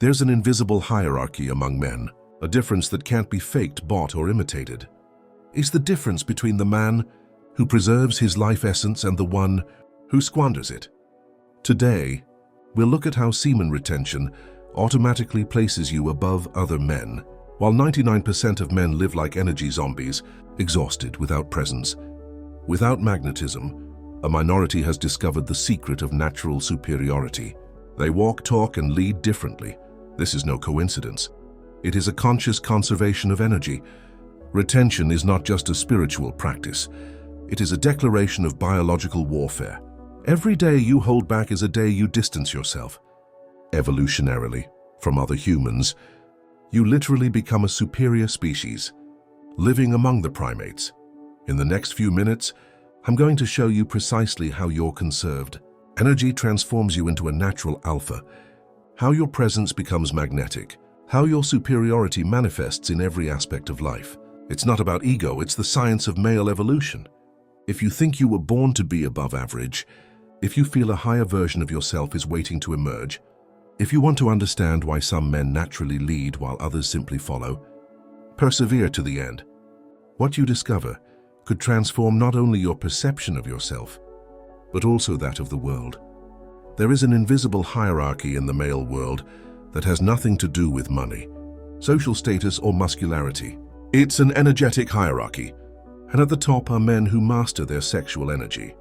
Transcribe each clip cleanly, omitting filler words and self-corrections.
There's an invisible hierarchy among men, a difference that can't be faked, bought, or imitated. It's the difference between the man who preserves his life essence and the one who squanders it. Today, we'll look at how semen retention automatically places you above other men. While 99% of men live like energy zombies, exhausted, without presence, without magnetism, a minority has discovered the secret of natural superiority. They walk, talk, and lead differently. This is no coincidence. It is a conscious conservation of energy. Retention is not just a spiritual practice. It is a declaration of biological warfare. Every day you hold back is a day you distance yourself. Evolutionarily, from other humans, you literally become a superior species, living among the primates. In the next few minutes, I'm going to show you precisely how your conserved energy transforms you into a natural alpha, how your presence becomes magnetic, how your superiority manifests in every aspect of life. It's not about ego, it's the science of male evolution. If you think you were born to be above average, if you feel a higher version of yourself is waiting to emerge, if you want to understand why some men naturally lead while others simply follow, persevere to the end. What you discover could transform not only your perception of yourself, but also that of the world. There is an invisible hierarchy in the male world that has nothing to do with money, social status, or muscularity. It's an energetic hierarchy, and at the top are men who master their sexual energy.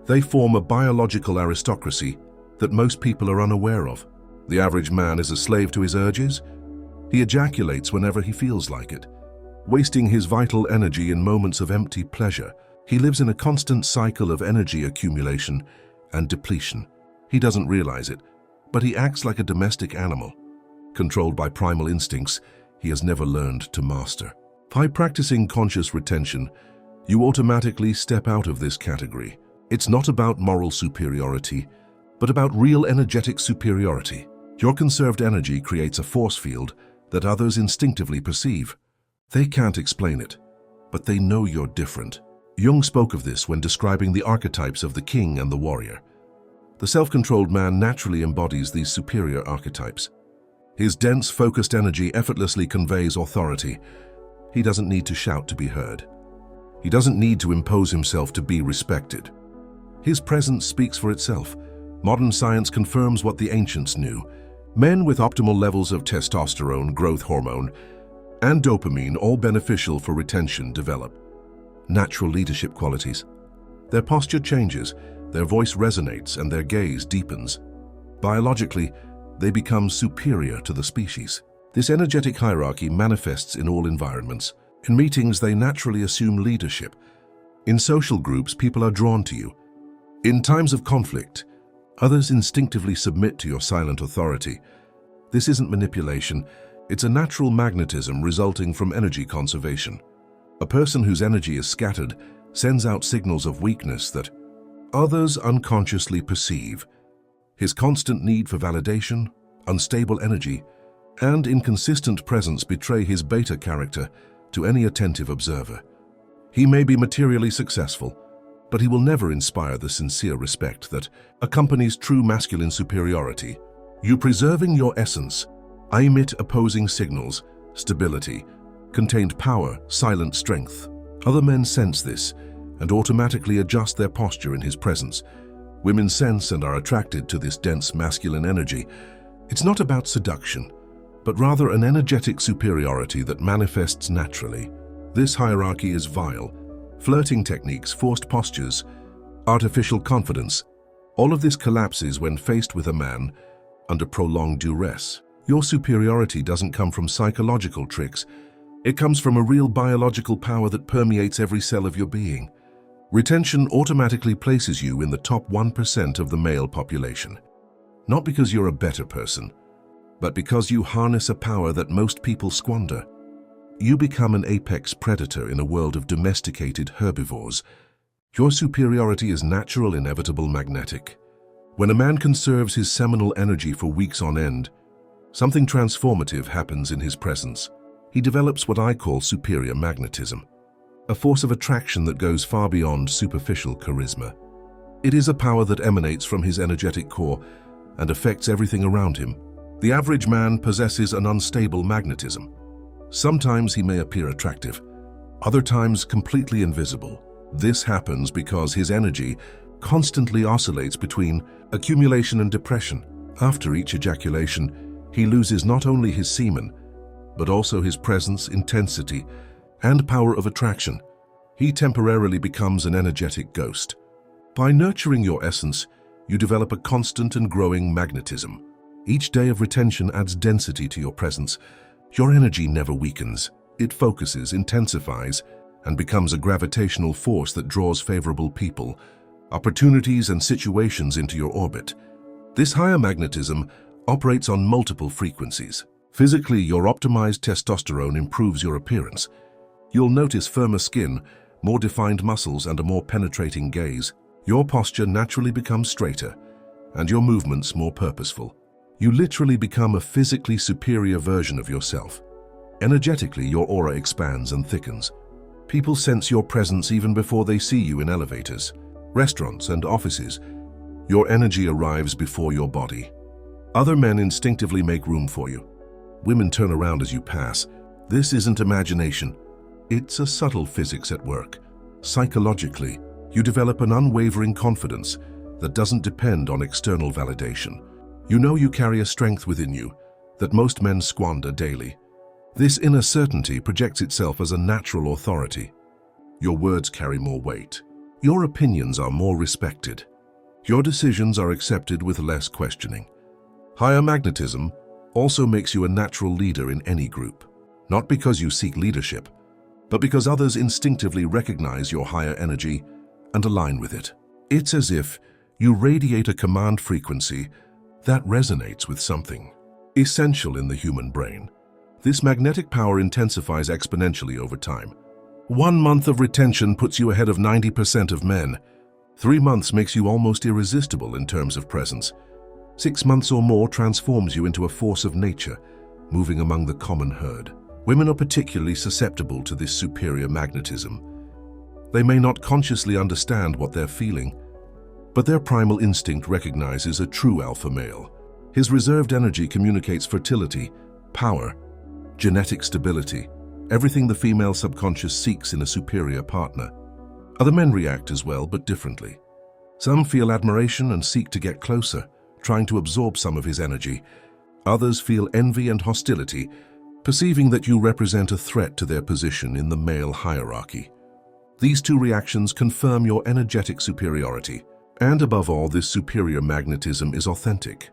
They form a biological aristocracy that most people are unaware of. The average man is a slave to his urges. He ejaculates whenever he feels like it, wasting his vital energy in moments of empty pleasure. He lives in a constant cycle of energy accumulation and depletion. He doesn't realize it, but he acts like a domestic animal, controlled by primal instincts he has never learned to master. By practicing conscious retention, you automatically step out of this category. It's not about moral superiority, but about real energetic superiority. Your conserved energy creates a force field that others instinctively perceive. They can't explain it, but they know you're different. Jung spoke of this when describing the archetypes of the king and the warrior. The self-controlled man naturally embodies these superior archetypes. His dense, focused energy effortlessly conveys authority. He doesn't need to shout to be heard. He doesn't need to impose himself to be respected. His presence speaks for itself. Modern science confirms what the ancients knew. Men with optimal levels of testosterone, growth hormone, and dopamine, all beneficial for retention, develop natural leadership qualities. Their posture changes, their voice resonates, and their gaze deepens. Biologically, they become superior to the species. This energetic hierarchy manifests in all environments. In meetings, they naturally assume leadership. In social groups, people are drawn to you. In times of conflict, others instinctively submit to your silent authority. This isn't manipulation, it's a natural magnetism resulting from energy conservation. A person whose energy is scattered sends out signals of weakness that others unconsciously perceive. His constant need for validation, unstable energy, and inconsistent presence betray his beta character to any attentive observer. He may be materially successful, but he will never inspire the sincere respect that accompanies true masculine superiority. You preserving your essence, I emit opposing signals, stability, contained power, silent strength. Other men sense this and automatically adjust their posture in his presence. Women sense and are attracted to this dense masculine energy. It's not about seduction, but rather an energetic superiority that manifests naturally. This hierarchy is vile. Flirting techniques, forced postures, artificial confidence, all of this collapses when faced with a man under prolonged duress. Your superiority doesn't come from psychological tricks. It comes from a real biological power that permeates every cell of your being. Retention automatically places you in the top 1% of the male population. Not because you're a better person, but because you harness a power that most people squander. You become an apex predator in a world of domesticated herbivores. Your superiority is natural, inevitable, magnetic. When a man conserves his seminal energy for weeks on end, something transformative happens in his presence. He develops what I call superior magnetism, a force of attraction that goes far beyond superficial charisma. It is a power that emanates from his energetic core and affects everything around him. The average man possesses an unstable magnetism. Sometimes he may appear attractive, other times completely invisible. This happens because his energy constantly oscillates between accumulation and depression. After each ejaculation, he loses not only his semen, but also his presence, intensity, and power of attraction. He temporarily becomes an energetic ghost. By nurturing your essence, you develop a constant and growing magnetism. Each day of retention adds density to your presence. Your energy never weakens. It focuses, intensifies, and becomes a gravitational force that draws favorable people, opportunities, and situations into your orbit. This higher magnetism operates on multiple frequencies. Physically, your optimized testosterone improves your appearance. You'll notice firmer skin, more defined muscles, and a more penetrating gaze. Your posture naturally becomes straighter, and your movements more purposeful. You literally become a physically superior version of yourself. Energetically, your aura expands and thickens. People sense your presence even before they see you in elevators, restaurants, and offices. Your energy arrives before your body. Other men instinctively make room for you. Women turn around as you pass. This isn't imagination. It's a subtle physics at work. Psychologically, you develop an unwavering confidence that doesn't depend on external validation. You know you carry a strength within you that most men squander daily. This inner certainty projects itself as a natural authority. Your words carry more weight. Your opinions are more respected. Your decisions are accepted with less questioning. Higher magnetism also makes you a natural leader in any group, not because you seek leadership, but because others instinctively recognize your higher energy and align with it. It's as if you radiate a command frequency that resonates with something essential in the human brain. This magnetic power intensifies exponentially over time. 1 month of retention puts you ahead of 90% of men. 3 months makes you almost irresistible in terms of presence. 6 months or more transforms you into a force of nature, moving among the common herd. Women are particularly susceptible to this superior magnetism. They may not consciously understand what they're feeling, but their primal instinct recognizes a true alpha male. His reserved energy communicates fertility, power, genetic stability, everything the female subconscious seeks in a superior partner. Other men react as well, but differently. Some feel admiration and seek to get closer, trying to absorb some of his energy. Others feel envy and hostility, perceiving that you represent a threat to their position in the male hierarchy. These two reactions confirm your energetic superiority. And above all, this superior magnetism is authentic.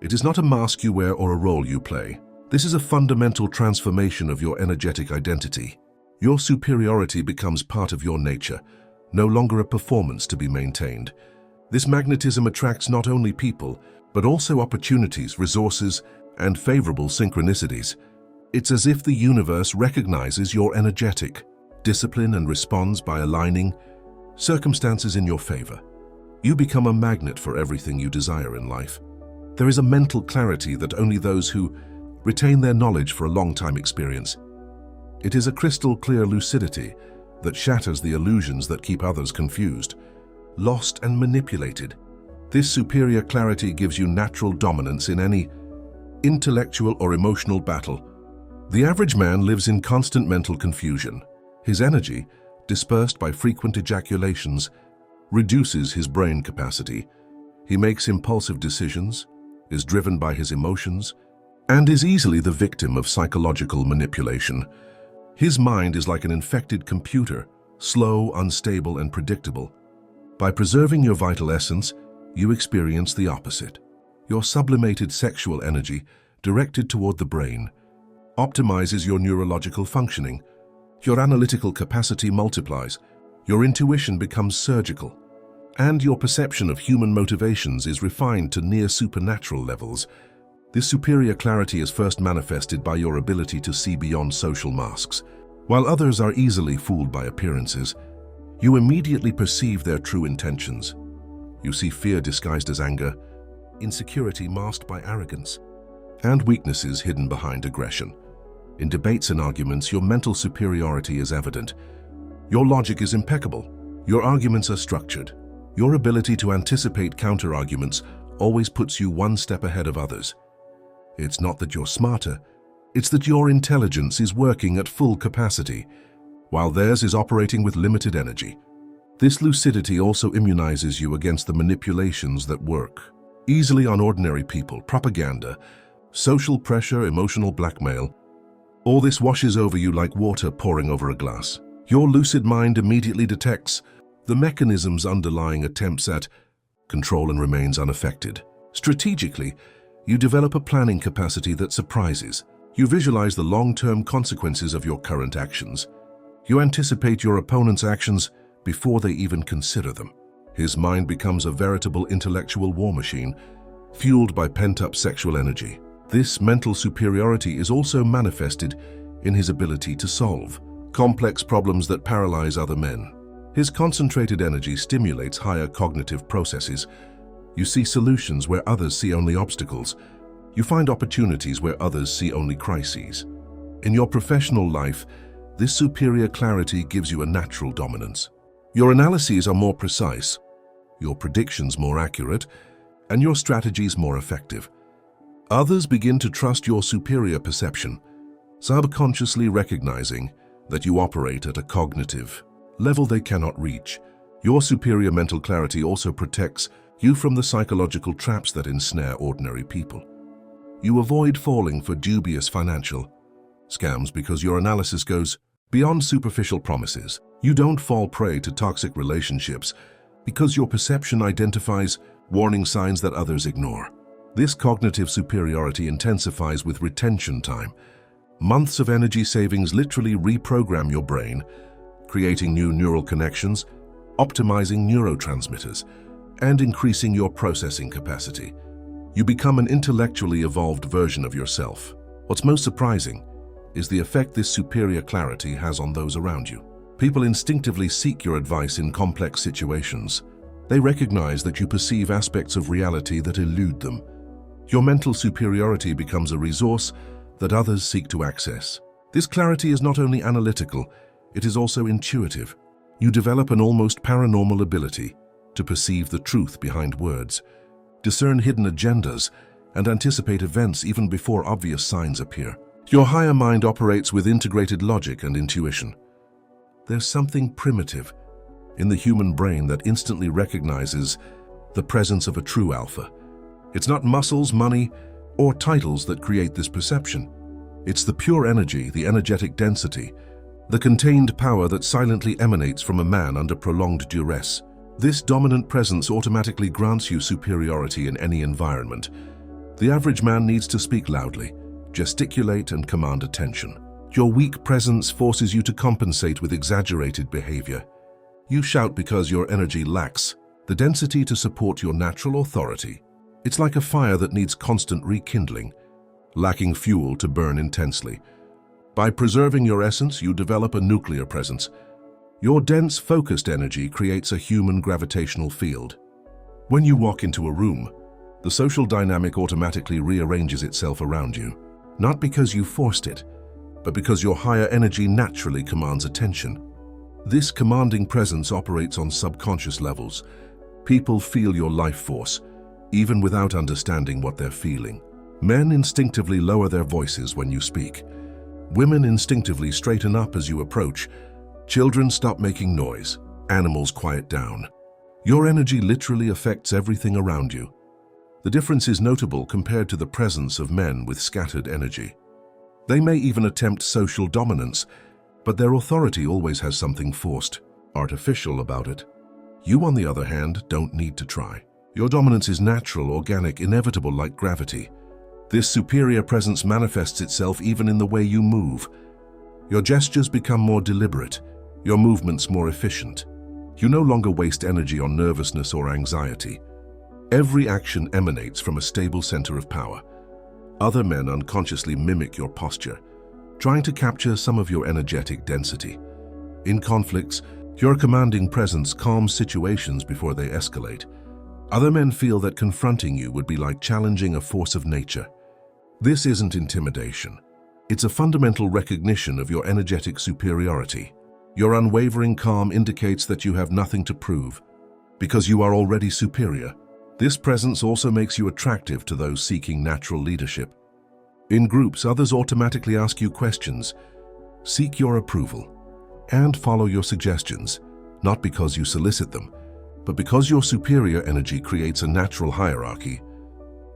It is not a mask you wear or a role you play. This is a fundamental transformation of your energetic identity. Your superiority becomes part of your nature, no longer a performance to be maintained. This magnetism attracts not only people, but also opportunities, resources, and favorable synchronicities. It's as if the universe recognizes your energetic discipline and responds by aligning circumstances in your favor. You become a magnet for everything you desire in life. There is a mental clarity that only those who retain their knowledge for a long time experience. It is a crystal clear lucidity that shatters the illusions that keep others confused, lost, and manipulated. This superior clarity gives you natural dominance in any intellectual or emotional battle. The average man lives in constant mental confusion. His energy, dispersed by frequent ejaculations, reduces his brain capacity. He makes impulsive decisions, is driven by his emotions, and is easily the victim of psychological manipulation. His mind is like an infected computer, slow, unstable, and predictable. By preserving your vital essence, you experience the opposite. Your sublimated sexual energy, directed toward the brain, optimizes your neurological functioning. Your analytical capacity multiplies. Your intuition becomes surgical, and your perception of human motivations is refined to near supernatural levels. This superior clarity is first manifested by your ability to see beyond social masks. While others are easily fooled by appearances, you immediately perceive their true intentions. You see fear disguised as anger, insecurity masked by arrogance, and weaknesses hidden behind aggression. In debates and arguments, your mental superiority is evident. Your logic is impeccable. Your arguments are structured. Your ability to anticipate counter-arguments always puts you one step ahead of others. It's not that you're smarter, it's that your intelligence is working at full capacity, while theirs is operating with limited energy. This lucidity also immunizes you against the manipulations that work easily on ordinary people: propaganda, social pressure, emotional blackmail. All this washes over you like water pouring over a glass. Your lucid mind immediately detects the mechanisms underlying attempts at control and remains unaffected. Strategically, you develop a planning capacity that surprises. You visualize the long-term consequences of your current actions. You anticipate your opponent's actions before they even consider them. His mind becomes a veritable intellectual war machine, fueled by pent-up sexual energy. This mental superiority is also manifested in his ability to solve complex problems that paralyze other men. His concentrated energy stimulates higher cognitive processes. You see solutions where others see only obstacles. You find opportunities where others see only crises. In your professional life, this superior clarity gives you a natural dominance. Your analyses are more precise, your predictions more accurate, and your strategies more effective. Others begin to trust your superior perception, subconsciously recognizing that you operate at a cognitive level they cannot reach. Your superior mental clarity also protects you from the psychological traps that ensnare ordinary people. You avoid falling for dubious financial scams because your analysis goes beyond superficial promises. You don't fall prey to toxic relationships because your perception identifies warning signs that others ignore. This cognitive superiority intensifies with retention time. Months of energy savings literally reprogram your brain, creating new neural connections, optimizing neurotransmitters, and increasing your processing capacity. You become an intellectually evolved version of yourself. What's most surprising is the effect this superior clarity has on those around you. People instinctively seek your advice in complex situations. They recognize that you perceive aspects of reality that elude them. Your mental superiority becomes a resource that others seek to access. This clarity is not only analytical, it is also intuitive. You develop an almost paranormal ability to perceive the truth behind words, discern hidden agendas, and anticipate events even before obvious signs appear. Your higher mind operates with integrated logic and intuition. There's something primitive in the human brain that instantly recognizes the presence of a true alpha. It's not muscles, money, or titles that create this perception. It's the pure energy, the energetic density, the contained power that silently emanates from a man under prolonged duress. This dominant presence automatically grants you superiority in any environment. The average man needs to speak loudly, gesticulate, and command attention. Your weak presence forces you to compensate with exaggerated behavior. You shout because your energy lacks the density to support your natural authority. It's like a fire that needs constant rekindling, lacking fuel to burn intensely. By preserving your essence, you develop a nuclear presence. Your dense, focused energy creates a human gravitational field. When you walk into a room, the social dynamic automatically rearranges itself around you, not because you forced it, but because your higher energy naturally commands attention. This commanding presence operates on subconscious levels. People feel your life force, even without understanding what they're feeling. Men instinctively lower their voices when you speak. Women instinctively straighten up as you approach. Children stop making noise. Animals quiet down. Your energy literally affects everything around you. The difference is notable compared to the presence of men with scattered energy. They may even attempt social dominance, but their authority always has something forced, artificial about it. You, on the other hand, don't need to try. Your dominance is natural, organic, inevitable like gravity. This superior presence manifests itself even in the way you move. Your gestures become more deliberate, your movements more efficient. You no longer waste energy on nervousness or anxiety. Every action emanates from a stable center of power. Other men unconsciously mimic your posture, trying to capture some of your energetic density. In conflicts, your commanding presence calms situations before they escalate. Other men feel that confronting you would be like challenging a force of nature. This isn't intimidation. It's a fundamental recognition of your energetic superiority. Your unwavering calm indicates that you have nothing to prove, because you are already superior. This presence also makes you attractive to those seeking natural leadership. In groups, others automatically ask you questions, seek your approval, and follow your suggestions, not because you solicit them, but because your superior energy creates a natural hierarchy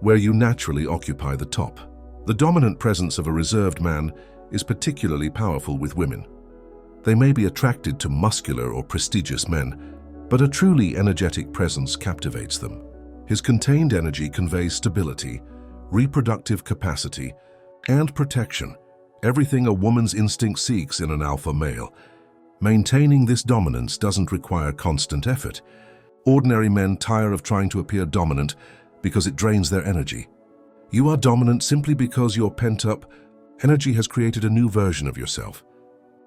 where you naturally occupy the top. The dominant presence of a reserved man is particularly powerful with women. They may be attracted to muscular or prestigious men, but a truly energetic presence captivates them. His contained energy conveys stability, reproductive capacity, and protection, everything a woman's instinct seeks in an alpha male. Maintaining this dominance doesn't require constant effort. Ordinary men tire of trying to appear dominant because it drains their energy. You are dominant simply because your pent-up energy has created a new version of yourself.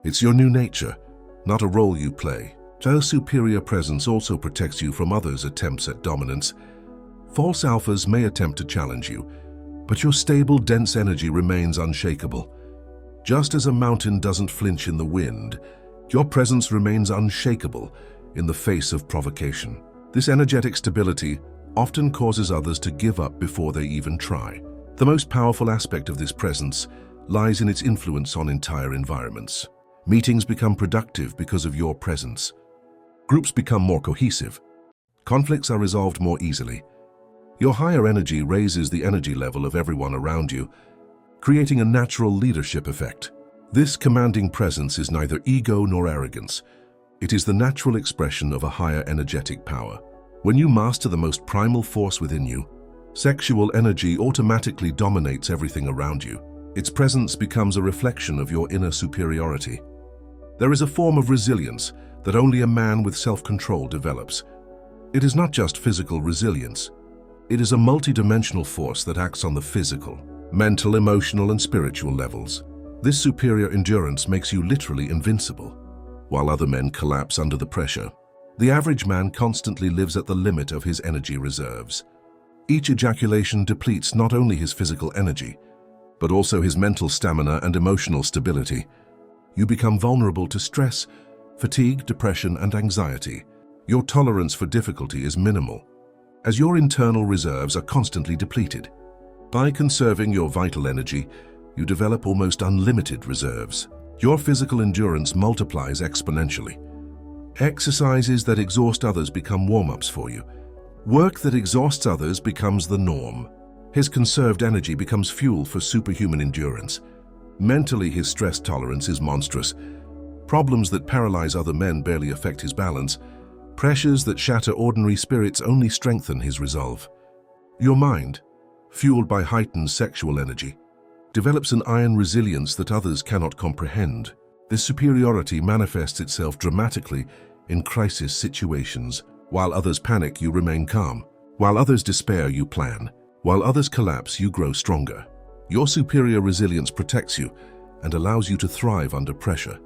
It's your new nature, not a role you play. Their superior presence also protects you from others' attempts at dominance. False alphas may attempt to challenge you, but your stable, dense energy remains unshakable. Just as a mountain doesn't flinch in the wind, your presence remains unshakable in the face of provocation. This energetic stability often causes others to give up before they even try. The most powerful aspect of this presence lies in its influence on entire environments. Meetings become productive because of your presence. Groups become more cohesive. Conflicts are resolved more easily. Your higher energy raises the energy level of everyone around you, creating a natural leadership effect. This commanding presence is neither ego nor arrogance. It is the natural expression of a higher energetic power. When you master the most primal force within you, sexual energy automatically dominates everything around you. Its presence becomes a reflection of your inner superiority. There is a form of resilience that only a man with self-control develops. It is not just physical resilience. It is a multidimensional force that acts on the physical, mental, emotional, and spiritual levels. This superior endurance makes you literally invincible, while other men collapse under the pressure. The average man constantly lives at the limit of his energy reserves. Each ejaculation depletes not only his physical energy, but also his mental stamina and emotional stability. You become vulnerable to stress, fatigue, depression, and anxiety. Your tolerance for difficulty is minimal, as your internal reserves are constantly depleted. By conserving your vital energy, you develop almost unlimited reserves. Your physical endurance multiplies exponentially. Exercises that exhaust others become warm-ups for you. Work that exhausts others becomes the norm. His conserved energy becomes fuel for superhuman endurance. Mentally, his stress tolerance is monstrous. Problems that paralyze other men barely affect his balance. Pressures that shatter ordinary spirits only strengthen his resolve. Your mind, fueled by heightened sexual energy, develops an iron resilience that others cannot comprehend. This superiority manifests itself dramatically in crisis situations. While others panic, you remain calm. While others despair, you plan. While others collapse, you grow stronger. Your superior resilience protects you and allows you to thrive under pressure.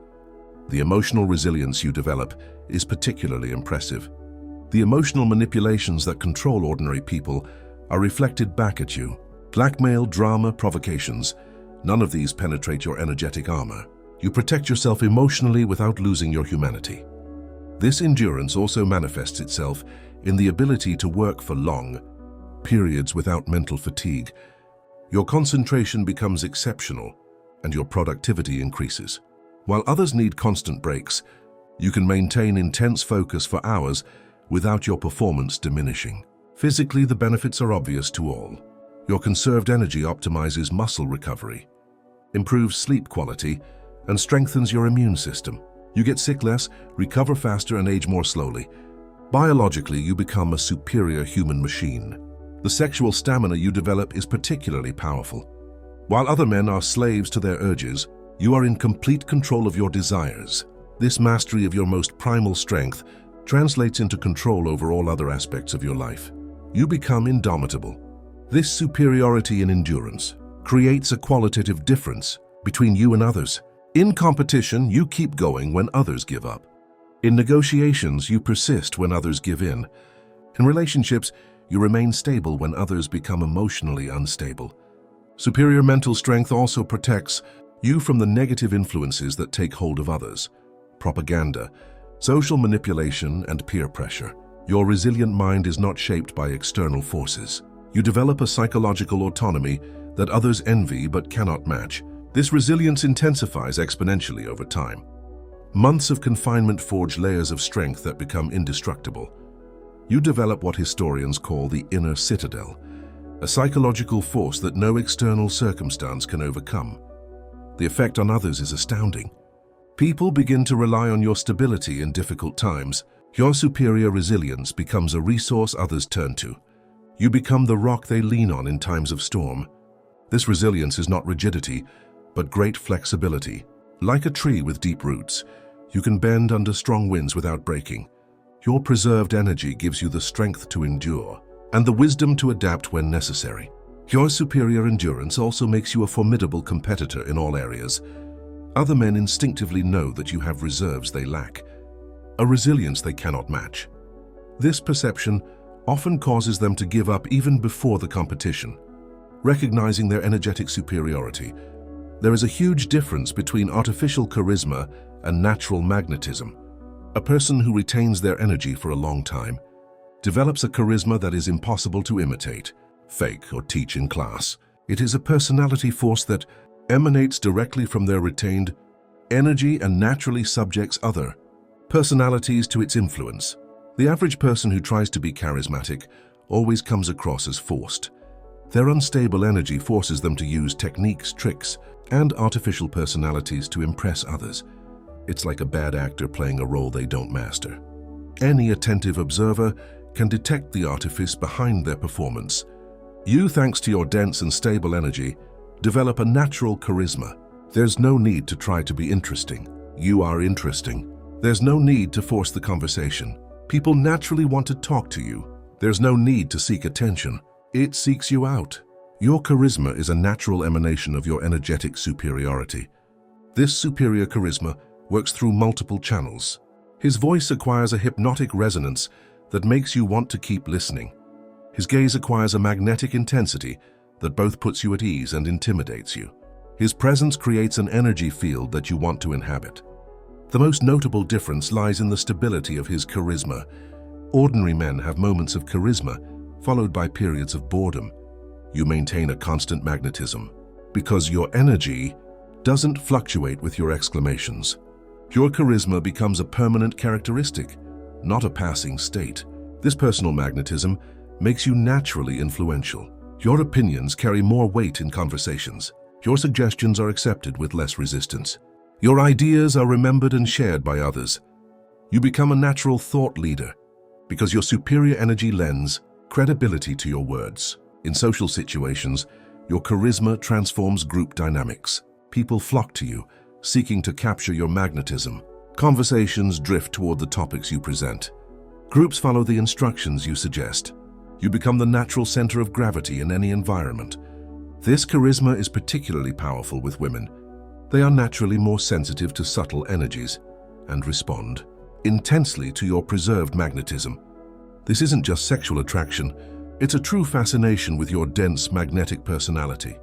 The emotional resilience you develop is particularly impressive. The emotional manipulations that control ordinary people are reflected back at you. Blackmail, drama, provocations, none of these penetrate your energetic armor. You protect yourself emotionally without losing your humanity. This endurance also manifests itself in the ability to work for long periods without mental fatigue. Your concentration becomes exceptional and your productivity increases. While others need constant breaks, you can maintain intense focus for hours without your performance diminishing. Physically, the benefits are obvious to all. Your conserved energy optimizes muscle recovery, improves sleep quality, and strengthens your immune system. You get sick less, recover faster, and age more slowly. Biologically, you become a superior human machine. The sexual stamina you develop is particularly powerful. While other men are slaves to their urges, you are in complete control of your desires. This mastery of your most primal strength translates into control over all other aspects of your life. You become indomitable. This superiority in endurance creates a qualitative difference between you and others. In competition, you keep going when others give up. In negotiations, you persist when others give in. In relationships, you remain stable when others become emotionally unstable. Superior mental strength also protects you from the negative influences that take hold of others. Propaganda, social manipulation, and peer pressure. Your resilient mind is not shaped by external forces. You develop a psychological autonomy that others envy but cannot match. This resilience intensifies exponentially over time. Months of confinement forge layers of strength that become indestructible. You develop what historians call the inner citadel, a psychological force that no external circumstance can overcome. The effect on others is astounding. People begin to rely on your stability in difficult times. Your superior resilience becomes a resource others turn to. You become the rock they lean on in times of storm. This resilience is not rigidity, but great flexibility. Like a tree with deep roots, you can bend under strong winds without breaking. Your preserved energy gives you the strength to endure and the wisdom to adapt when necessary. Your superior endurance also makes you a formidable competitor in all areas. Other men instinctively know that you have reserves they lack, a resilience they cannot match. This perception often causes them to give up even before the competition. Recognizing their energetic superiority, there is a huge difference between artificial charisma and natural magnetism. A person who retains their energy for a long time develops a charisma that is impossible to imitate, fake, or teach in class. It is a personality force that emanates directly from their retained energy and naturally subjects other personalities to its influence. The average person who tries to be charismatic always comes across as forced. Their unstable energy forces them to use techniques, tricks, and artificial personalities to impress others. It's like a bad actor playing a role they don't master. Any attentive observer can detect the artifice behind their performance. You, thanks to your dense and stable energy, develop a natural charisma. There's no need to try to be interesting. You are interesting. There's no need to force the conversation. People naturally want to talk to you. There's no need to seek attention. It seeks you out. Your charisma is a natural emanation of your energetic superiority. This superior charisma works through multiple channels. His voice acquires a hypnotic resonance that makes you want to keep listening. His gaze acquires a magnetic intensity that both puts you at ease and intimidates you. His presence creates an energy field that you want to inhabit. The most notable difference lies in the stability of his charisma. Ordinary men have moments of charisma, followed by periods of boredom. You maintain a constant magnetism, because your energy doesn't fluctuate with your exclamations. Your charisma becomes a permanent characteristic, not a passing state. This personal magnetism makes you naturally influential. Your opinions carry more weight in conversations. Your suggestions are accepted with less resistance. Your ideas are remembered and shared by others. You become a natural thought leader because your superior energy lends credibility to your words. In social situations, your charisma transforms group dynamics. People flock to you, seeking to capture your magnetism. Conversations drift toward the topics you present. Groups follow the instructions you suggest. You become the natural center of gravity in any environment. This charisma is particularly powerful with women. They are naturally more sensitive to subtle energies and respond intensely to your preserved magnetism. This isn't just sexual attraction, it's a true fascination with your dense magnetic personality.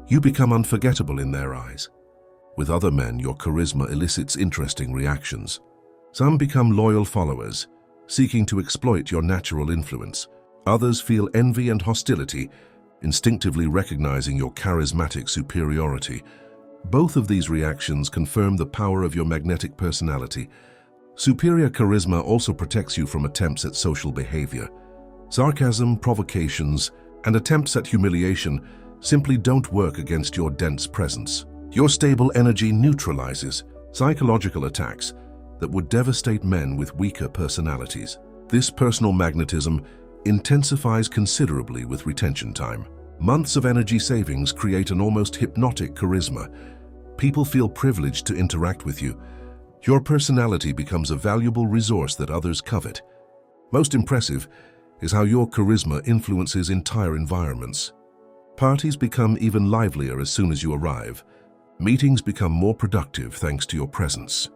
You become unforgettable in their eyes. With other men, your charisma elicits interesting reactions. Some become loyal followers, seeking to exploit your natural influence. Others feel envy and hostility, instinctively recognizing your charismatic superiority. Both of these reactions confirm the power of your magnetic personality. Superior charisma also protects you from attempts at social behavior. Sarcasm, provocations, and attempts at humiliation simply don't work against your dense presence. Your stable energy neutralizes psychological attacks that would devastate men with weaker personalities. This personal magnetism intensifies considerably with retention time. Months of energy savings create an almost hypnotic charisma. People feel privileged to interact with you. Your personality becomes a valuable resource that others covet. Most impressive is how your charisma influences entire environments. Parties become even livelier as soon as you arrive. Meetings become more productive thanks to your presence.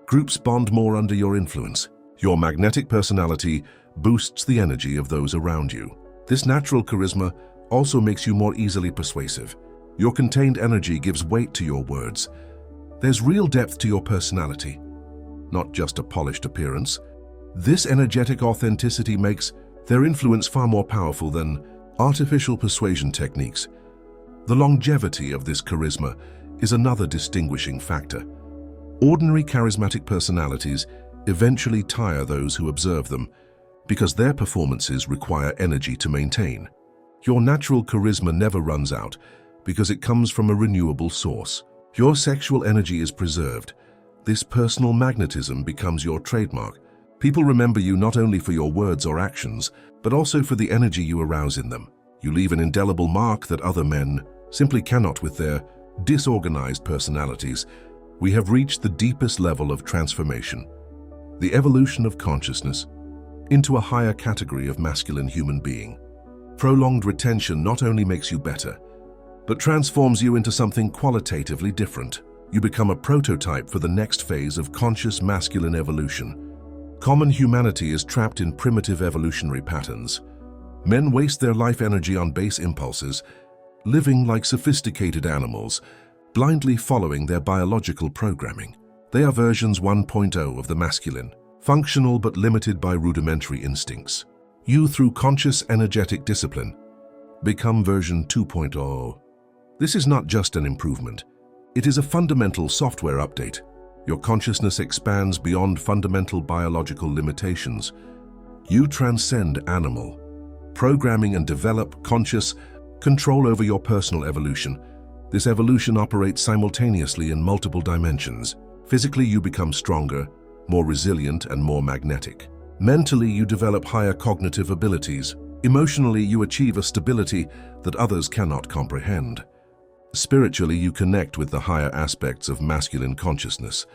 Groups bond more under your influence. Your magnetic personality boosts the energy of those around you. This natural charisma also makes you more easily persuasive. Your contained energy gives weight to your words. There's real depth to your personality, not just a polished appearance. This energetic authenticity makes their influence far more powerful than artificial persuasion techniques. The longevity of this charisma is another distinguishing factor. Ordinary charismatic personalities eventually tire those who observe them because their performances require energy to maintain. Your natural charisma never runs out because it comes from a renewable source. Your sexual energy is preserved. This personal magnetism becomes your trademark. People remember you not only for your words or actions, but also for the energy you arouse in them. You leave an indelible mark that other men simply cannot with their disorganized personalities. We have reached the deepest level of transformation, the evolution of consciousness into a higher category of masculine human being. Prolonged retention not only makes you better, but transforms you into something qualitatively different. You become a prototype for the next phase of conscious masculine evolution. Common humanity is trapped in primitive evolutionary patterns. Men waste their life energy on base impulses, living like sophisticated animals, blindly following their biological programming. They are versions 1.0 of the masculine, functional but limited by rudimentary instincts. You, through conscious energetic discipline, become version 2.0. This is not just an improvement. It is a fundamental software update. Your consciousness expands beyond fundamental biological limitations. You transcend animal programming and develop conscious control over your personal evolution. This evolution operates simultaneously in multiple dimensions. Physically, you become stronger, more resilient, and more magnetic. Mentally, you develop higher cognitive abilities. Emotionally, you achieve a stability that others cannot comprehend. Spiritually, you connect with the higher aspects of masculine consciousness.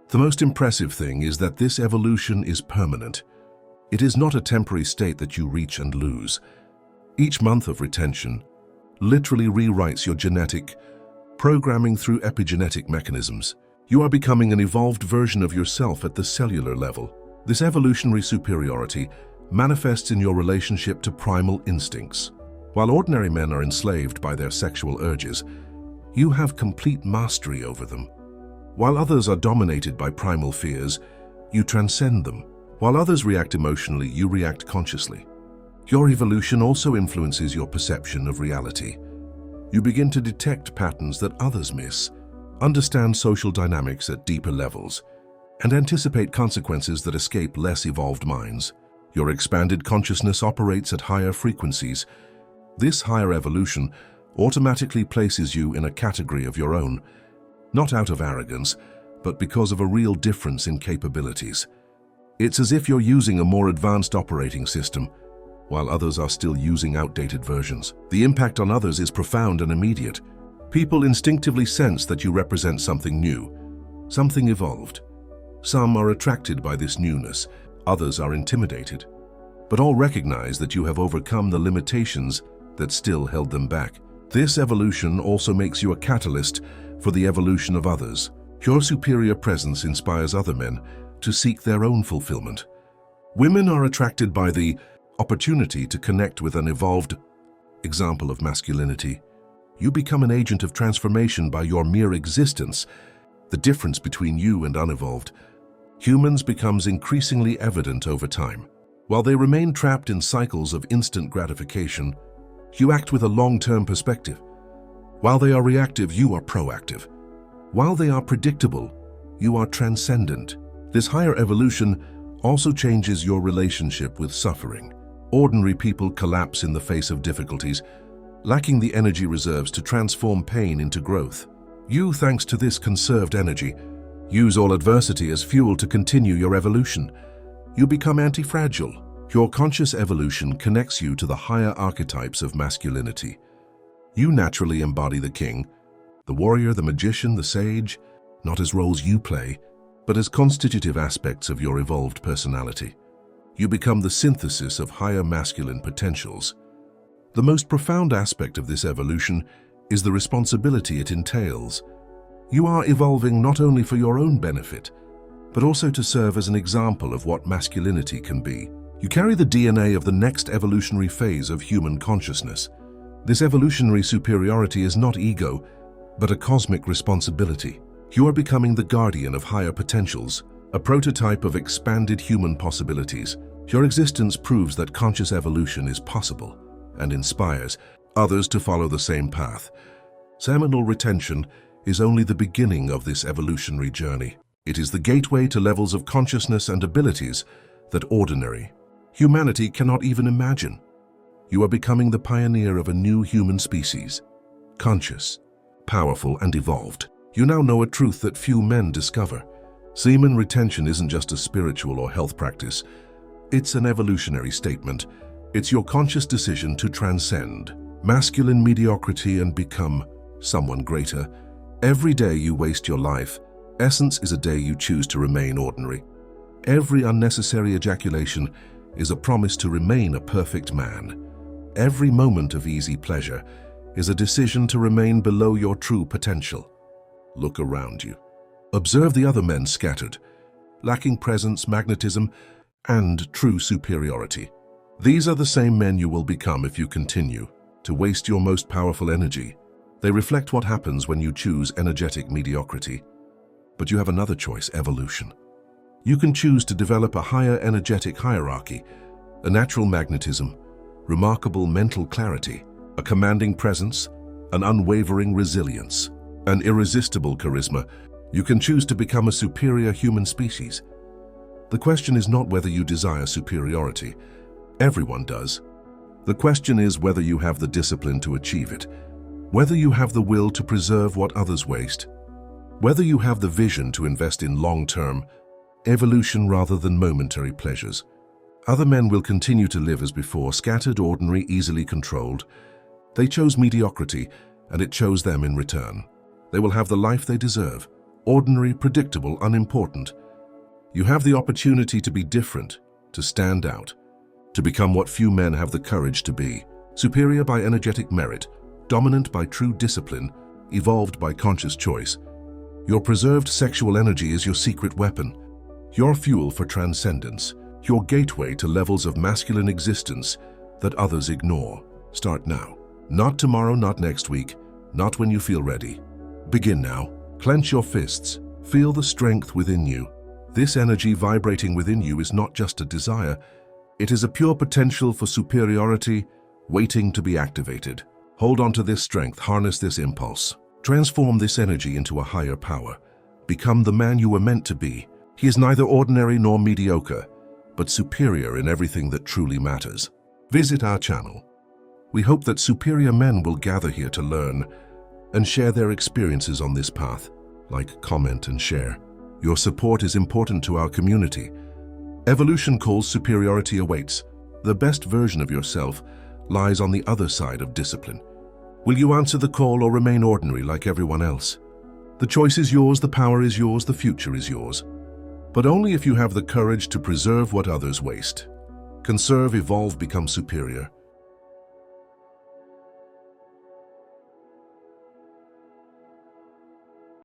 The most impressive thing is that this evolution is permanent. It is not a temporary state that you reach and lose. Each month of retention literally rewrites your genetic programming through epigenetic mechanisms. You are becoming an evolved version of yourself at the cellular level. This evolutionary superiority manifests in your relationship to primal instincts. While ordinary men are enslaved by their sexual urges, you have complete mastery over them. While others are dominated by primal fears, you transcend them. While others react emotionally, you react consciously. Your evolution also influences your perception of reality. You begin to detect patterns that others miss, understand social dynamics at deeper levels, and anticipate consequences that escape less evolved minds. Your expanded consciousness operates at higher frequencies. This higher evolution automatically places you in a category of your own, not out of arrogance, but because of a real difference in capabilities. It's as if you're using a more advanced operating system, while others are still using outdated versions. The impact on others is profound and immediate. People instinctively sense that you represent something new, something evolved. Some are attracted by this newness, others are intimidated, but all recognize that you have overcome the limitations that still held them back. This evolution also makes you a catalyst for the evolution of others. Your superior presence inspires other men to seek their own fulfillment. Women are attracted by the opportunity to connect with an evolved example of masculinity. You become an agent of transformation by your mere existence. The difference between you and unevolved humans becomes increasingly evident over time. While they remain trapped in cycles of instant gratification, you act with a long-term perspective. While they are reactive, you are proactive. While they are predictable, you are transcendent. This higher evolution also changes your relationship with suffering. Ordinary people collapse in the face of difficulties, lacking the energy reserves to transform pain into growth. You, thanks to this conserved energy, use all adversity as fuel to continue your evolution. You become anti-fragile. Your conscious evolution connects you to the higher archetypes of masculinity. You naturally embody the king, the warrior, the magician, the sage, not as roles you play, but as constitutive aspects of your evolved personality. You become the synthesis of higher masculine potentials. The most profound aspect of this evolution is the responsibility it entails. You are evolving not only for your own benefit, but also to serve as an example of what masculinity can be. You carry the DNA of the next evolutionary phase of human consciousness. This evolutionary superiority is not ego, but a cosmic responsibility. You are becoming the guardian of higher potentials, a prototype of expanded human possibilities. Your existence proves that conscious evolution is possible and inspires others to follow the same path. Seminal retention is only the beginning of this evolutionary journey. It is the gateway to levels of consciousness and abilities that ordinary humanity cannot even imagine. You are becoming the pioneer of a new human species, conscious, powerful, and evolved. You now know a truth that few men discover. Semen retention isn't just a spiritual or health practice. It's an evolutionary statement. It's your conscious decision to transcend masculine mediocrity and become someone greater. Every day you waste your life, essence is a day you choose to remain ordinary. Every unnecessary ejaculation is a promise to remain a perfect man. Every moment of easy pleasure is a decision to remain below your true potential. Look around you. Observe the other men scattered, lacking presence, magnetism, and true superiority. These are the same men you will become if you continue to waste your most powerful energy. They reflect what happens when you choose energetic mediocrity. But you have another choice, evolution. You can choose to develop a higher energetic hierarchy, a natural magnetism, remarkable mental clarity, a commanding presence, an unwavering resilience, an irresistible charisma. You can choose to become a superior human species. The question is not whether you desire superiority. Everyone does. The question is whether you have the discipline to achieve it, whether you have the will to preserve what others waste, whether you have the vision to invest in long-term evolution rather than momentary pleasures. Other men will continue to live as before, scattered, ordinary, easily controlled. They chose mediocrity, and it chose them in return. They will have the life they deserve, ordinary, predictable, unimportant. You have the opportunity to be different, to stand out, to become what few men have the courage to be, superior by energetic merit, dominant by true discipline, evolved by conscious choice. Your preserved sexual energy is your secret weapon, your fuel for transcendence, your gateway to levels of masculine existence that others ignore. Start now. Not tomorrow, not next week, not when you feel ready. Begin now. Clench your fists. Feel the strength within you. This energy vibrating within you is not just a desire. It is a pure potential for superiority, waiting to be activated. Hold on to this strength, harness this impulse. Transform this energy into a higher power. Become the man you were meant to be. He is neither ordinary nor mediocre, but superior in everything that truly matters. Visit our channel. We hope that superior men will gather here to learn and share their experiences on this path. Like, comment, and share. Your support is important to our community. Evolution calls, superiority awaits. The best version of yourself lies on the other side of discipline. Will you answer the call or remain ordinary like everyone else? The choice is yours, the power is yours, the future is yours. But only if you have the courage to preserve what others waste. Conserve, evolve, become superior.